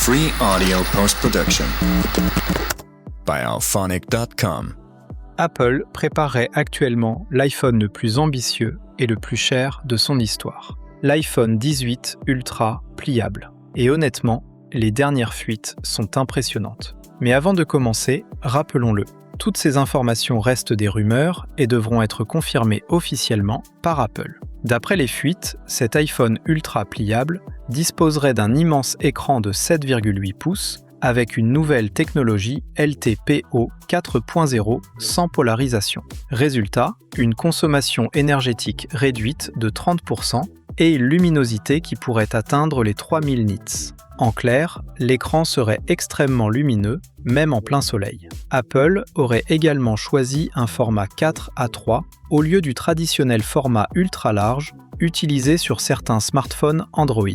Free audio post-production by alphonic.com. Apple préparerait actuellement l'iPhone le plus ambitieux et le plus cher de son histoire. L'iPhone 18 Ultra pliable. Et honnêtement, les dernières fuites sont impressionnantes. Mais avant de commencer, rappelons-le, toutes ces informations restent des rumeurs et devront être confirmées officiellement par Apple. D'après les fuites, cet iPhone Ultra pliable disposerait d'un immense écran de 7,8 pouces avec une nouvelle technologie LTPO 4.0 sans polarisation. Résultat, une consommation énergétique réduite de 30% et une luminosité qui pourrait atteindre les 3000 nits. En clair, l'écran serait extrêmement lumineux, même en plein soleil. Apple aurait également choisi un format 4:3 au lieu du traditionnel format ultra large utilisé sur certains smartphones Android.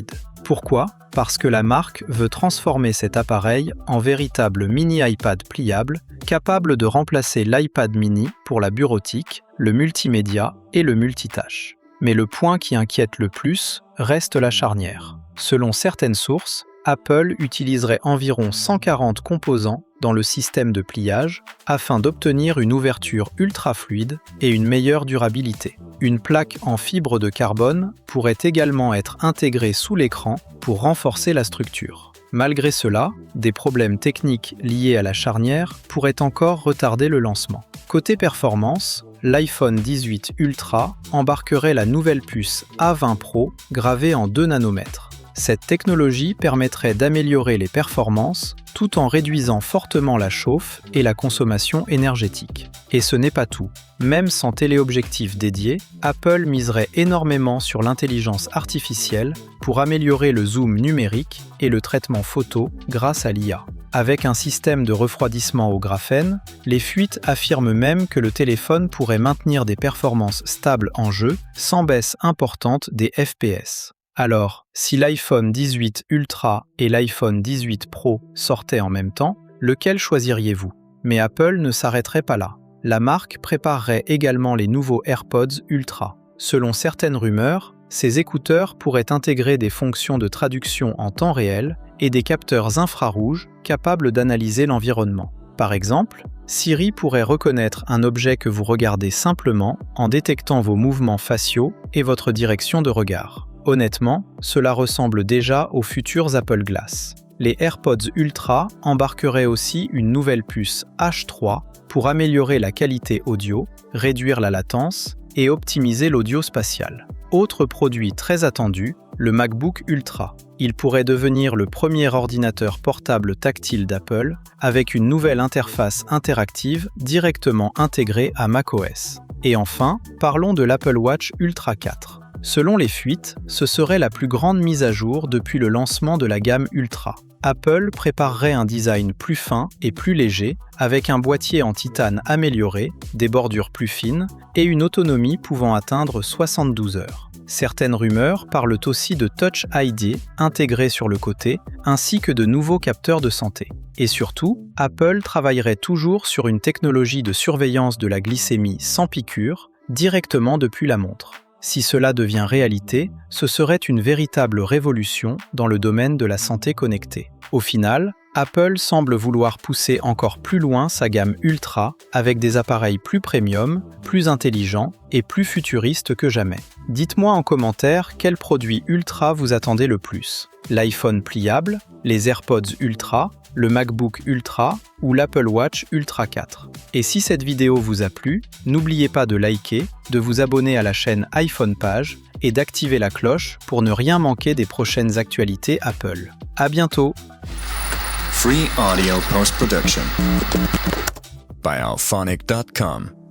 Pourquoi ? Parce que la marque veut transformer cet appareil en véritable mini iPad pliable, capable de remplacer l'iPad mini pour la bureautique, le multimédia et le multitâche. Mais le point qui inquiète le plus reste la charnière. Selon certaines sources, Apple utiliserait environ 140 composants dans le système de pliage afin d'obtenir une ouverture ultra fluide et une meilleure durabilité. Une plaque en fibre de carbone pourrait également être intégrée sous l'écran pour renforcer la structure. Malgré cela, des problèmes techniques liés à la charnière pourraient encore retarder le lancement. Côté performance, l'iPhone 18 Ultra embarquerait la nouvelle puce A20 Pro gravée en 2 nanomètres. Cette technologie permettrait d'améliorer les performances tout en réduisant fortement la chauffe et la consommation énergétique. Et ce n'est pas tout. Même sans téléobjectif dédié, Apple miserait énormément sur l'intelligence artificielle pour améliorer le zoom numérique et le traitement photo grâce à l'IA. Avec un système de refroidissement au graphène, les fuites affirment même que le téléphone pourrait maintenir des performances stables en jeu sans baisse importante des FPS. Alors, si l'iPhone 18 Ultra et l'iPhone 18 Pro sortaient en même temps, lequel choisiriez-vous ? Mais Apple ne s'arrêterait pas là. La marque préparerait également les nouveaux AirPods Ultra. Selon certaines rumeurs, ces écouteurs pourraient intégrer des fonctions de traduction en temps réel et des capteurs infrarouges capables d'analyser l'environnement. Par exemple, Siri pourrait reconnaître un objet que vous regardez simplement en détectant vos mouvements faciaux et votre direction de regard. Honnêtement, cela ressemble déjà aux futurs Apple Glass. Les AirPods Ultra embarqueraient aussi une nouvelle puce H3 pour améliorer la qualité audio, réduire la latence et optimiser l'audio spatial. Autre produit très attendu, le MacBook Ultra. Il pourrait devenir le premier ordinateur portable tactile d'Apple avec une nouvelle interface interactive directement intégrée à macOS. Et enfin, parlons de l'Apple Watch Ultra 4. Selon les fuites, ce serait la plus grande mise à jour depuis le lancement de la gamme Ultra. Apple préparerait un design plus fin et plus léger, avec un boîtier en titane amélioré, des bordures plus fines et une autonomie pouvant atteindre 72 heures. Certaines rumeurs parlent aussi de Touch ID intégré sur le côté, ainsi que de nouveaux capteurs de santé. Et surtout, Apple travaillerait toujours sur une technologie de surveillance de la glycémie sans piqûre, directement depuis la montre. Si cela devient réalité, ce serait une véritable révolution dans le domaine de la santé connectée. Au final, Apple semble vouloir pousser encore plus loin sa gamme Ultra avec des appareils plus premium, plus intelligents et plus futuristes que jamais. Dites-moi en commentaire quel produit Ultra vous attendez le plus. L'iPhone pliable, les AirPods Ultra, le MacBook Ultra ou l'Apple Watch Ultra 4. Et si cette vidéo vous a plu, n'oubliez pas de liker, de vous abonner à la chaîne iPhone Page et d'activer la cloche pour ne rien manquer des prochaines actualités Apple. À bientôt! Free audio post-production by alphonic.com.